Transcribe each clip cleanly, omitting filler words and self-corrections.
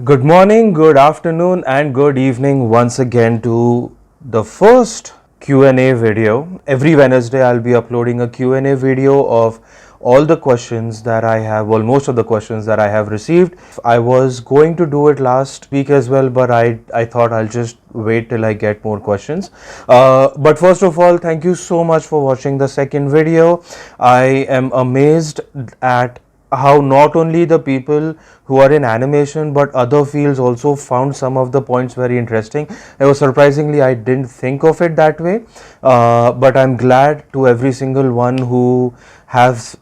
Good morning, good afternoon, and good evening once again to the first Q&A video. Every Wednesday I'll be uploading a Q&A video of all the questions that I have, well, most of the questions that I have received. I was going to do it last week as well, but I thought I'll just wait till I get more questions. But first of all, thank you so much for watching the second video. I am amazed at how not only the people who are in animation but other fields also found some of the points very interesting. It was surprisingly I didn't think of it that way, but I'm glad to every single one who have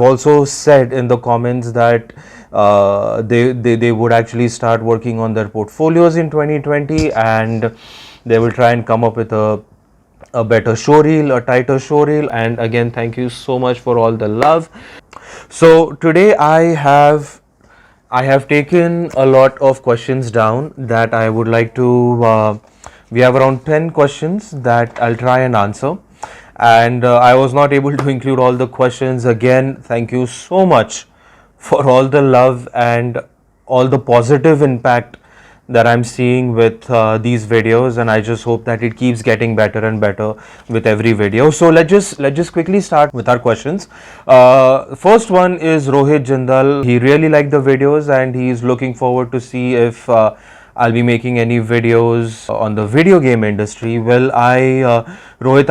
also said in the comments that they would actually start working on their portfolios in 2020 and they will try and come up with a better showreel, a tighter showreel. And again, thank you so much for all the love. So today I have taken a lot of questions down that I would like to. We have around 10 questions that I'll try and answer, and I was not able to include all the questions. Again, thank you so much for all the love and all the positive impact that I'm seeing with these videos, and I just hope that it keeps getting better and better with every video. So let's just quickly start with our questions. First one is Rohit Jindal. He really liked the videos and he's looking forward to see if I'll be making any videos on the video game industry. Well, Rohit,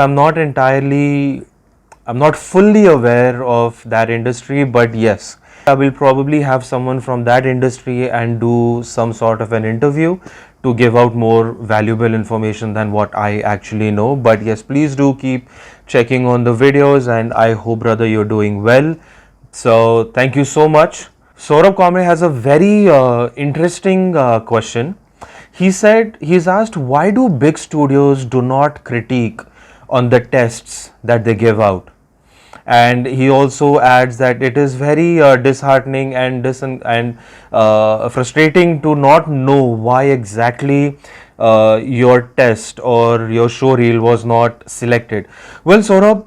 I'm not fully aware of that industry, but yes, I will probably have someone from that industry and do some sort of an interview to give out more valuable information than what I actually know. But yes, please do keep checking on the videos, and I hope, brother, you're doing well. So thank you so much. Saurabh Kamre has a very interesting question. He's asked, why do big studios do not critique on the tests that they give out? And he also adds that it is very disheartening and frustrating to not know why exactly your test or your showreel was not selected. Well, Saurabh,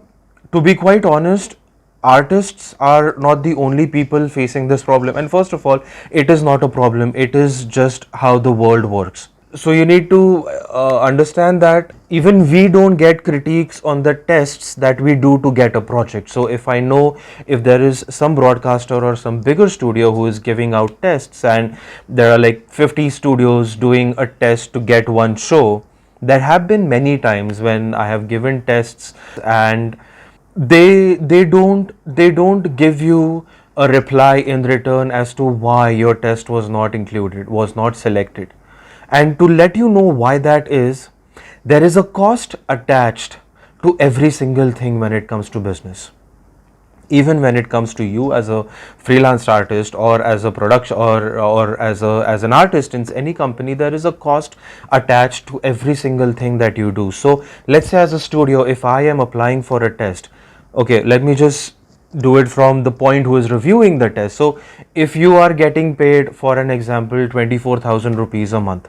to be quite honest, artists are not the only people facing this problem. And first of all, it is not a problem, it is just how the world works. So you need to understand that even we don't get critiques on the tests that we do to get a project. So if I know if there is some broadcaster or some bigger studio who is giving out tests and there are like 50 studios doing a test to get one show, there have been many times when I have given tests and they don't give you a reply in return as to why your test was not included, was not selected. And to let you know why that is, there is a cost attached to every single thing when it comes to business. Even when it comes to you as a freelance artist or as a production or as an artist in any company, there is a cost attached to every single thing that you do. So let's say as a studio, if I am applying for a test, okay, let me just do it from the point who is reviewing the test. So if you are getting paid, for an example, 24,000 rupees a month,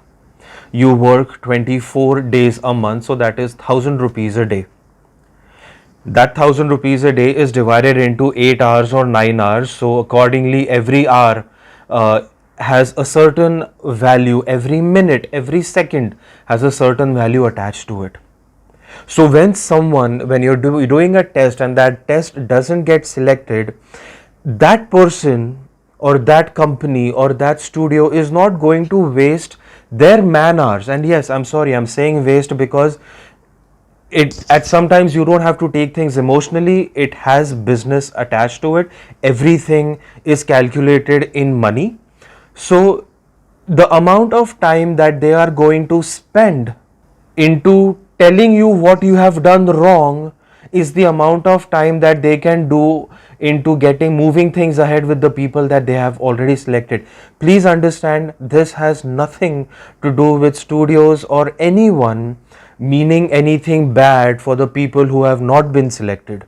you work 24 days a month, so that is 1,000 rupees a day. That 1,000 rupees a day is divided into 8 hours or 9 hours. So accordingly, every hour has a certain value, every minute, every second has a certain value attached to it. So when you're doing a test and that test doesn't get selected, that person or that company or that studio is not going to waste their man hours. And yes, I'm sorry, I'm saying waste because it at sometimes you don't have to take things emotionally, it has business attached to it, everything is calculated in money. So the amount of time that they are going to spend into telling you what you have done wrong is the amount of time that they can do into moving things ahead with the people that they have already selected. Please understand, this has nothing to do with studios or anyone meaning anything bad for the people who have not been selected.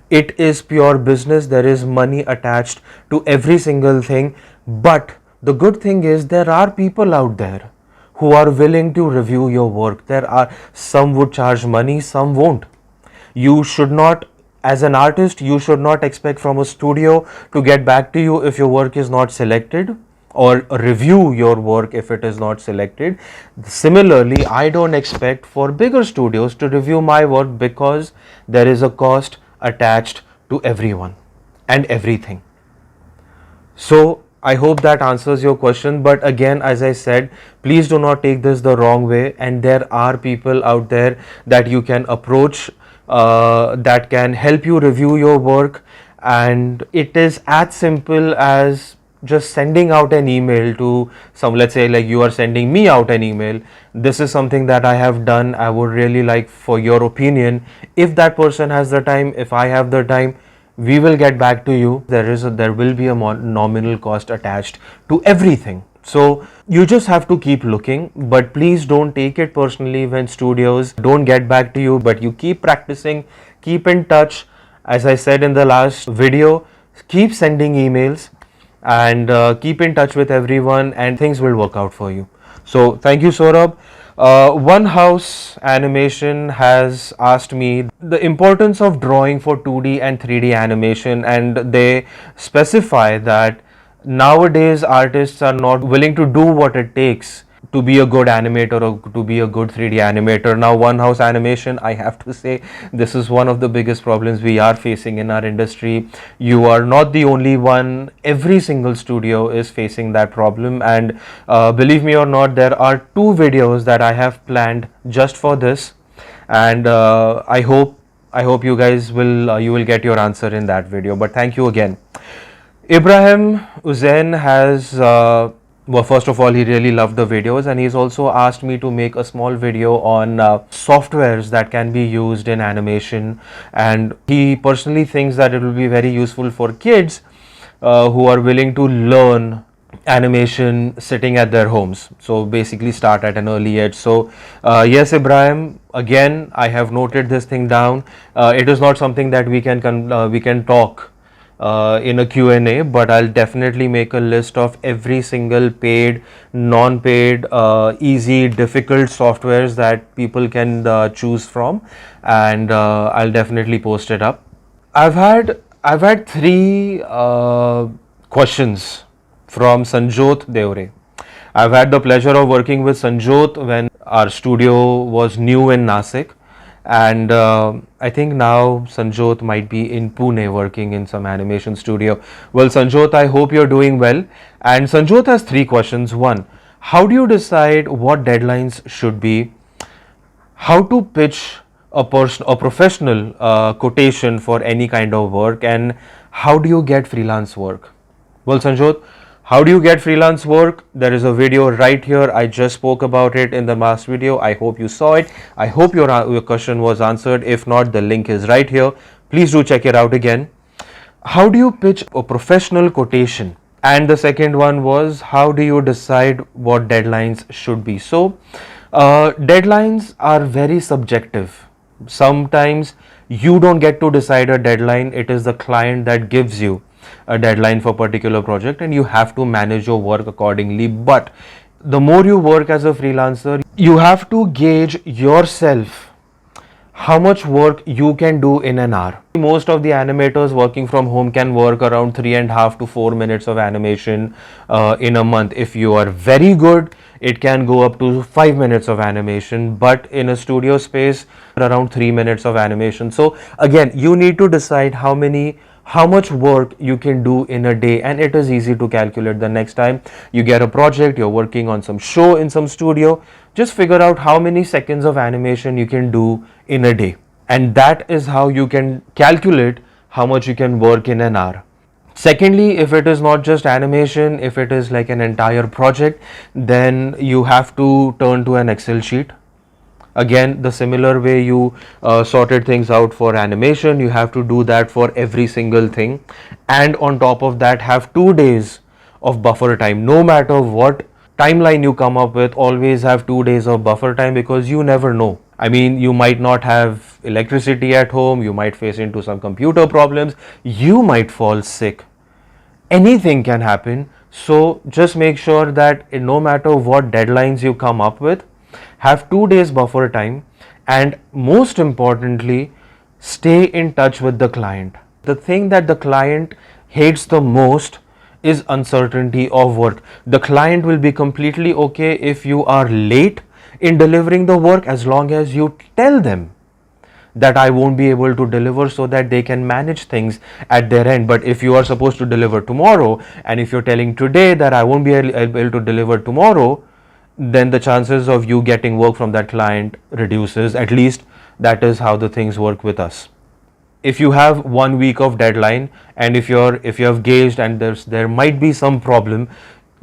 It is pure business, there is money attached to every single thing. But the good thing is, there are people out there who are willing to review your work. Some would charge money, some won't. You should not, as an artist, you should not expect from a studio to get back to you if your work is not selected. or review your work if it is not selected. Similarly, I don't expect for bigger studios to review my work because there is a cost attached to everyone and everything. So I hope that answers your question. But again, as I said, please do not take this the wrong way. And there are people out there that you can approach that can help you review your work. And it is as simple as just sending out an email to some, let's say like you are sending me out an email. This is something that I have done. I would really like for your opinion. If that person has the time, if I have the time, we will get back to you. There will be a nominal cost attached to everything. So you just have to keep looking, but please don't take it personally when studios don't get back to you. But you keep practicing, keep in touch. As I said in the last video, keep sending emails and keep in touch with everyone, and things will work out for you. So thank you, Saurabh. One House Animation has asked me the importance of drawing for 2D and 3D animation, and they specify that nowadays artists are not willing to do what it takes to be a good animator or to be a good 3D animator. Now, One House Animation, I have to say, this is one of the biggest problems we are facing in our industry. You are not the only one. Every single studio is facing that problem, and believe me or not, there are 2 videos that I have planned just for this, and I hope you guys will you will get your answer in that video. But thank you again. Ibrahim Uzain has well, first of all, he really loved the videos, and he's also asked me to make a small video on softwares that can be used in animation. And he personally thinks that it will be very useful for kids who are willing to learn animation sitting at their homes. So basically start at an early age. So yes, Ibrahim, again, I have noted this thing down. It is not something that we can talk in a Q&A, but I'll definitely make a list of every single paid, non-paid, easy, difficult softwares that people can choose from, and I'll definitely post it up. I've had 3 questions from Sanjot Devre. I've had the pleasure of working with Sanjot when our studio was new in Nasik. And I think now Sanjot might be in Pune working in some animation studio. Well, Sanjot, I hope you're doing well. And Sanjot has 3 questions. 1, how do you decide what deadlines should be? How to pitch a professional quotation for any kind of work? And how do you get freelance work? Well, Sanjot, how do you get freelance work? There is a video right here. I just spoke about it in the last video. I hope you saw it. I hope your question was answered. If not, the link is right here. Please do check it out again. How do you pitch a professional quotation? And the second one was, how do you decide what deadlines should be? So, deadlines are very subjective. Sometimes you don't get to decide a deadline. It is the client that gives you a deadline for a particular project, and you have to manage your work accordingly. But the more you work as a freelancer, you have to gauge yourself how much work you can do in an hour. Most of the animators working from home can work around 3.5 to 4 minutes of animation in a month. If you are very good, it can go up to 5 minutes of animation, but in a studio space, around 3 minutes of animation. So again, you need to decide how much work you can do in a day, and it is easy to calculate. The next time you get a project, you're working on some show in some studio, just figure out how many seconds of animation you can do in a day, and that is how you can calculate how much you can work in an hour. Secondly, if it is not just animation, if it is like an entire project, then you have to turn to an Excel sheet. Again, the similar way you sorted things out for animation, you have to do that for every single thing. And on top of that, have 2 days of buffer time. No matter what timeline you come up with, always have 2 days of buffer time, because you never know. I mean, you might not have electricity at home, you might face into some computer problems, you might fall sick. Anything can happen. So just make sure that no matter what deadlines you come up with, have 2 days buffer time, and most importantly, stay in touch with the client. The thing that the client hates the most is uncertainty of work. The client will be completely okay if you are late in delivering the work, as long as you tell them that I won't be able to deliver, so that they can manage things at their end. But if you are supposed to deliver tomorrow, and if you're telling today that I won't be able to deliver tomorrow, then the chances of you getting work from that client reduces. At least that is how the things work with us. If you have 1 week of deadline, and if you have gauged and there might be some problem,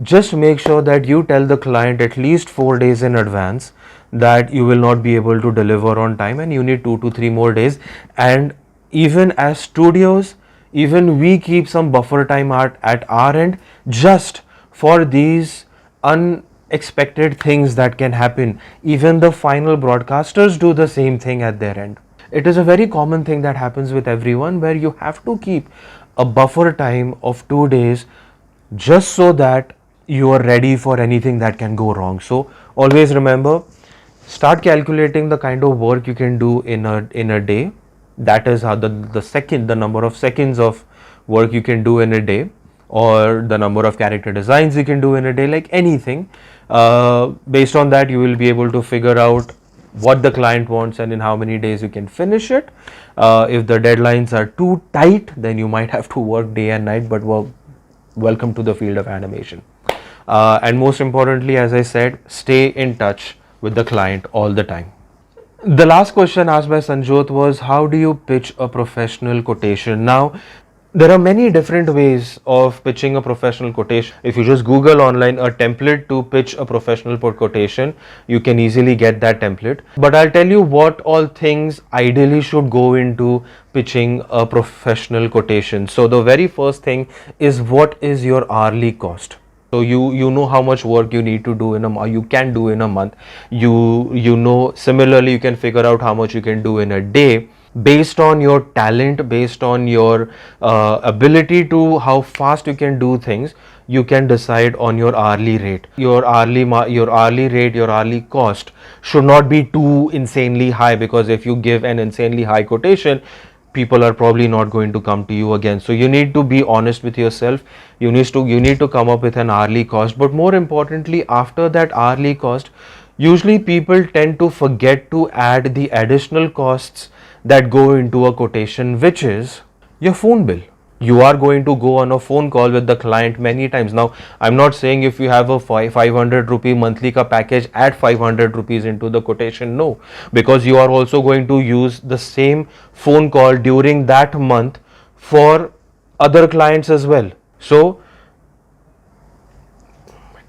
just make sure that you tell the client at least 4 days in advance that you will not be able to deliver on time, and you need 2 to 3 more days. And even as studios, even we keep some buffer time at our end, just for these unexpected things that can happen. Even the final broadcasters do the same thing at their end. It is a very common thing that happens with everyone, where you have to keep a buffer time of 2 days, just so that you are ready for anything that can go wrong. So always remember, start calculating the kind of work you can do in a day. That is how the number of seconds of work you can do in a day, or the number of character designs you can do in a day, like anything. Based on that, you will be able to figure out what the client wants and in how many days you can finish it. If the deadlines are too tight, then you might have to work day and night, but welcome to the field of animation. And most importantly, as I said, stay in touch with the client all the time. The last question asked by Sanjot was, how do you pitch a professional quotation? Now, there are many different ways of pitching a professional quotation. If you just Google online a template to pitch a professional quotation, you can easily get that template. But I'll tell you what all things ideally should go into pitching a professional quotation. So the very first thing is, what is your hourly cost? So you know how much work you need to do you can do in a month. You know, similarly, you can figure out how much you can do in a day. Based on your talent, based on your ability to how fast you can do things, you can decide on your hourly rate. Your hourly rate, your hourly cost should not be too insanely high, because if you give an insanely high quotation, people are probably not going to come to you again. So you need to be honest with yourself. You need to come up with an hourly cost. But more importantly, after that hourly cost, usually people tend to forget to add the additional costs that go into a quotation, which is your phone bill. You are going to go on a phone call with the client many times. Now, I'm not saying if you have a 500 rupee monthly ka package, add 500 rupees into the quotation. No, because you are also going to use the same phone call during that month for other clients as well. So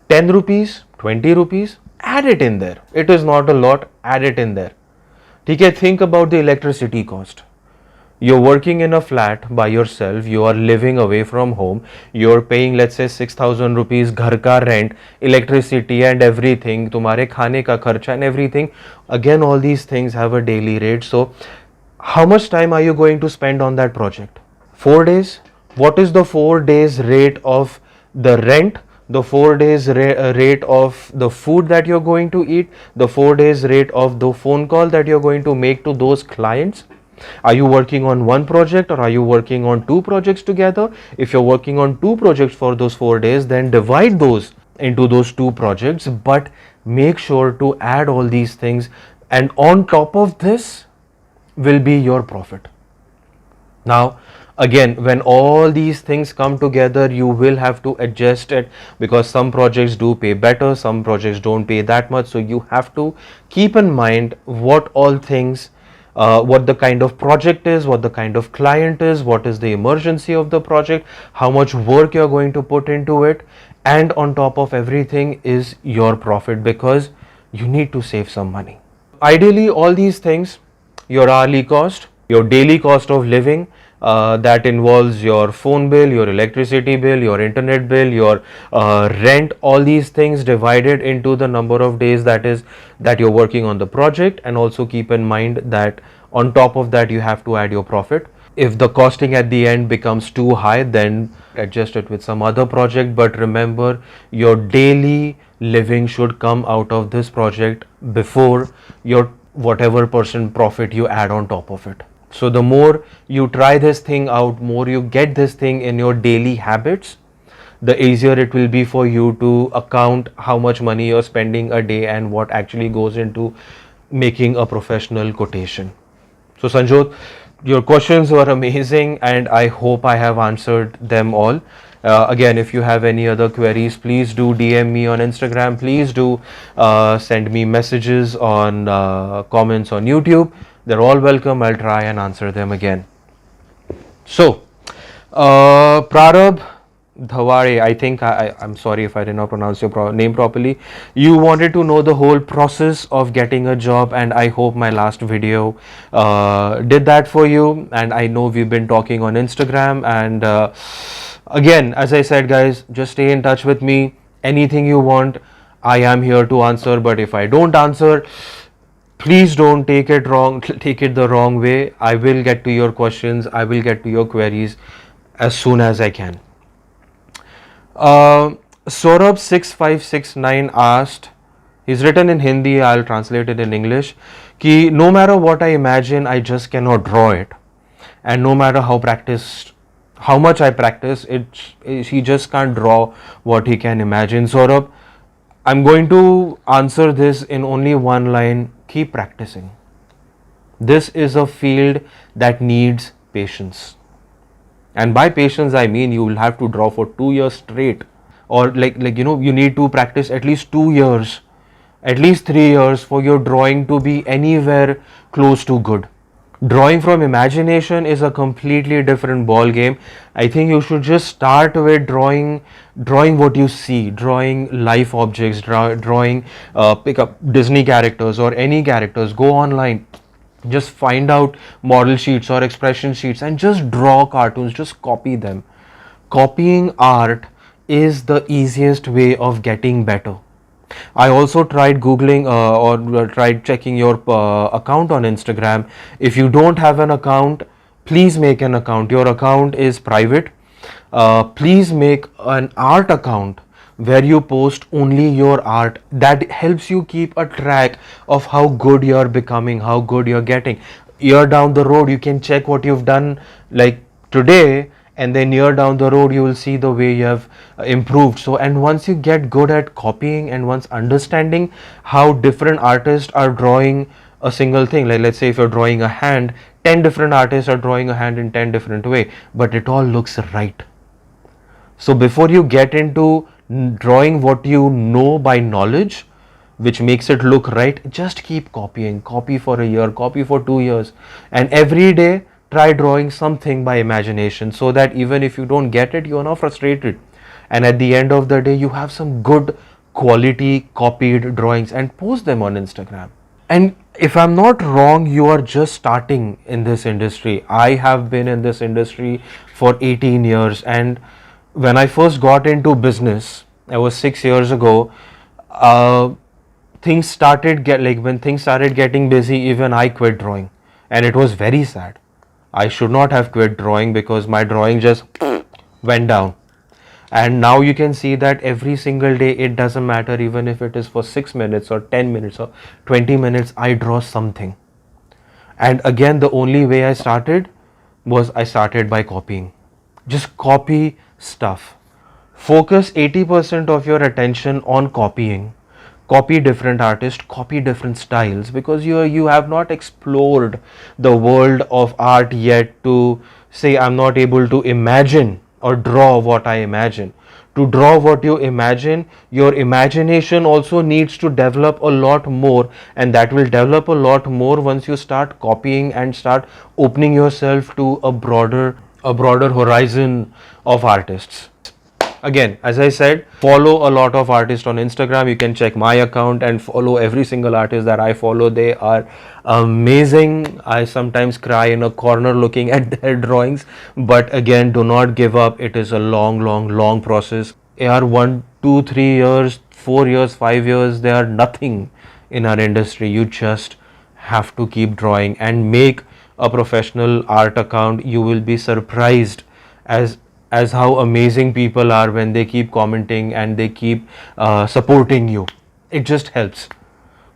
10 rupees, 20 rupees, add it in there. It is not a lot, add it in there. Okay, think about the electricity cost. You're working in a flat by yourself, you are living away from home, you're paying, let's say, 6,000 rupees ghar ka rent, electricity and everything, tumhare khane ka kharcha and everything. Again, all these things have a daily rate. So how much time are you going to spend on that project? 4 days? What is the 4 days rate of the rent, the 4 days rate of the food that you're going to eat, the 4 days rate of the phone call that you're going to make to those clients? Are you working on one project, or are you working on 2 projects together? If you're working on 2 projects for those 4 days, then divide those into those 2 projects, but make sure to add all these things, and on top of this will be your profit. Now, again, when all these things come together, you will have to adjust it, because some projects do pay better, some projects don't pay that much. So you have to keep in mind what all things, what the kind of project is, what the kind of client is, what is the emergency of the project, how much work you're going to put into it, and on top of everything is your profit, because you need to save some money. Ideally, all these things, your hourly cost, your daily cost of living, that involves your phone bill, your electricity bill, your internet bill, your rent, all these things divided into the number of days that you're working on the project. And also keep in mind that on top of that, you have to add your profit. If the costing at the end becomes too high, then adjust it with some other project. But remember, your daily living should come out of this project before your whatever % profit you add on top of it. So the more you try this thing out, more you get this thing in your daily habits, the easier it will be for you to account how much money you're spending a day and what actually goes into making a professional quotation. So Sanjot, your questions were amazing and I hope I have answered them all. Again, if you have any other queries, please do DM me on Instagram. Please do send me messages on comments on YouTube. They're all welcome. I'll try and answer them again. So, Prarabh Dhaware, I think I'm sorry if I did not pronounce your name properly. You wanted to know the whole process of getting a job, and I hope my last video did that for you. And I know we've been talking on Instagram. And again, as I said, guys, just stay in touch with me. Anything you want, I am here to answer. But if I don't answer, please don't take it wrong, take it the wrong way. I will get to your questions, I will get to your queries as soon as I can. Saurabh 6569 asked, he's written in Hindi, I'll translate it in English, कि no matter what I imagine, I just cannot draw it, and no matter how much I practice, he just can't draw what he can imagine. Saurabh, I'm going to answer this in only one line: keep practicing. This is a field that needs patience. And by patience, I mean you will have to draw for 2 years straight, or you need to practice at least 2 years, at least 3 years for your drawing to be anywhere close to good. Drawing from imagination is a completely different ball game. I think you should just start with drawing what you see, drawing life objects, drawing pick up Disney characters or any characters. Go online, just find out model sheets or expression sheets and just draw cartoons, just copy them. Copying art is the easiest way of getting better. I also tried Googling or tried checking your account on Instagram. If you don't have an account, please make an account. Your account is private. Please make an art account where you post only your art. That helps you keep a track of how good you're becoming, how good you're getting. Year down the road, you can check what you've done like today, and then year down the road you will see the way you have improved. So, and once you get good at copying and once understanding how different artists are drawing a single thing, like let's say if you're drawing a hand, 10 different artists are drawing a hand in 10 different way, but it all looks right. So before you get into drawing what you know by knowledge, which makes it look right, just keep copying. Copy for a year, copy for 2 years, and every day try drawing something by imagination, so that even if you don't get it, you're not frustrated. And at the end of the day, you have some good quality copied drawings and post them on Instagram. And if I'm not wrong, you are just starting in this industry. I have been in this industry for 18 years, and when I first got into business, it was 6 years ago. Things started when things started getting busy, even I quit drawing, and it was very sad. I should not have quit drawing because my drawing just went down. And now you can see that every single day, it doesn't matter even if it is for 6 minutes or 10 minutes or 20 minutes, I draw something. And again, the only way I started was I started by copying. Just copy stuff. Focus 80% of your attention on copying. Copy different artists, copy different styles, because you have not explored the world of art yet to say I'm not able to imagine or draw what I imagine. To draw what you imagine, your imagination also needs to develop a lot more, and that will develop a lot more once you start copying and start opening yourself to a broader horizon of artists. Again, as I said, follow a lot of artists on Instagram. You can check my account and follow every single artist that I follow. They are amazing. I sometimes cry in a corner looking at their drawings, but again, do not give up. It is a long process. They are 1, 2, 3 years, 4 years, 5 years. They are nothing in our industry. You just have to keep drawing and make a professional art account. You will be surprised as how amazing people are when they keep commenting and they keep supporting you. It just helps.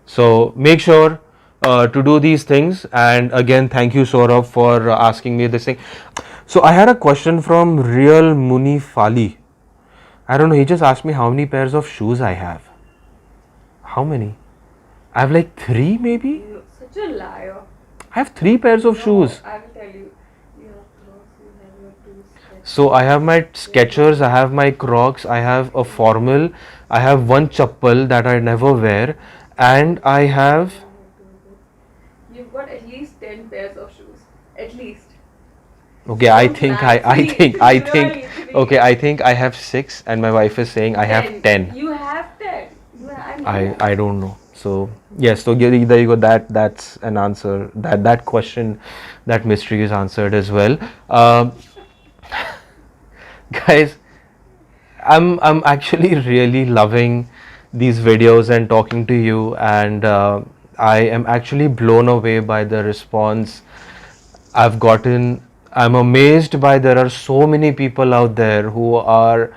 So make sure to do these things. And again, thank you, Saurabh, for asking me this thing. So I had a question from Real Muni Fali. I don't know. He just asked me how many pairs of shoes I have. How many? I have like 3 maybe? No, such a liar. I have 3 pairs of shoes. I will tell you. You have Crocs, you have your two Skechers. So I have my Skechers, I have my Crocs, I have a formal, I have one chappal that I never wear, and I have. You've got at least 10 pairs of shoes. At least. Okay, okay, I think I have 6, and my wife is saying I have 10. You have 10. I don't know. So yes, so there you go. That's an answer. That question, that mystery is answered as well. Guys, I'm actually really loving these videos and talking to you, and I am actually blown away by the response I've gotten. I'm amazed by there are so many people out there who are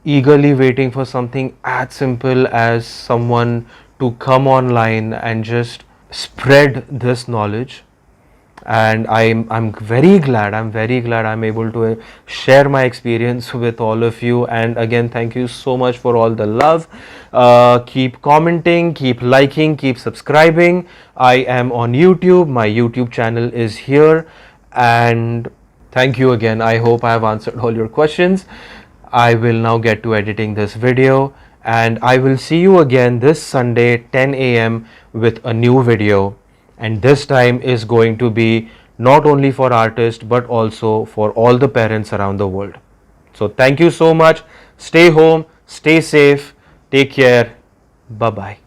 eagerly waiting for something as simple as someone to come online and just spread this knowledge. And I'm very glad I'm able to share my experience with all of you. And again, thank you so much for all the love. Keep commenting, keep liking, keep subscribing. I am on YouTube. My YouTube channel is here. And thank you again. I hope I have answered all your questions. I will now get to editing this video, and I will see you again this Sunday 10 a.m. with a new video. And this time is going to be not only for artists but also for all the parents around the world. So thank you so much. Stay home, stay safe, take care. Bye bye.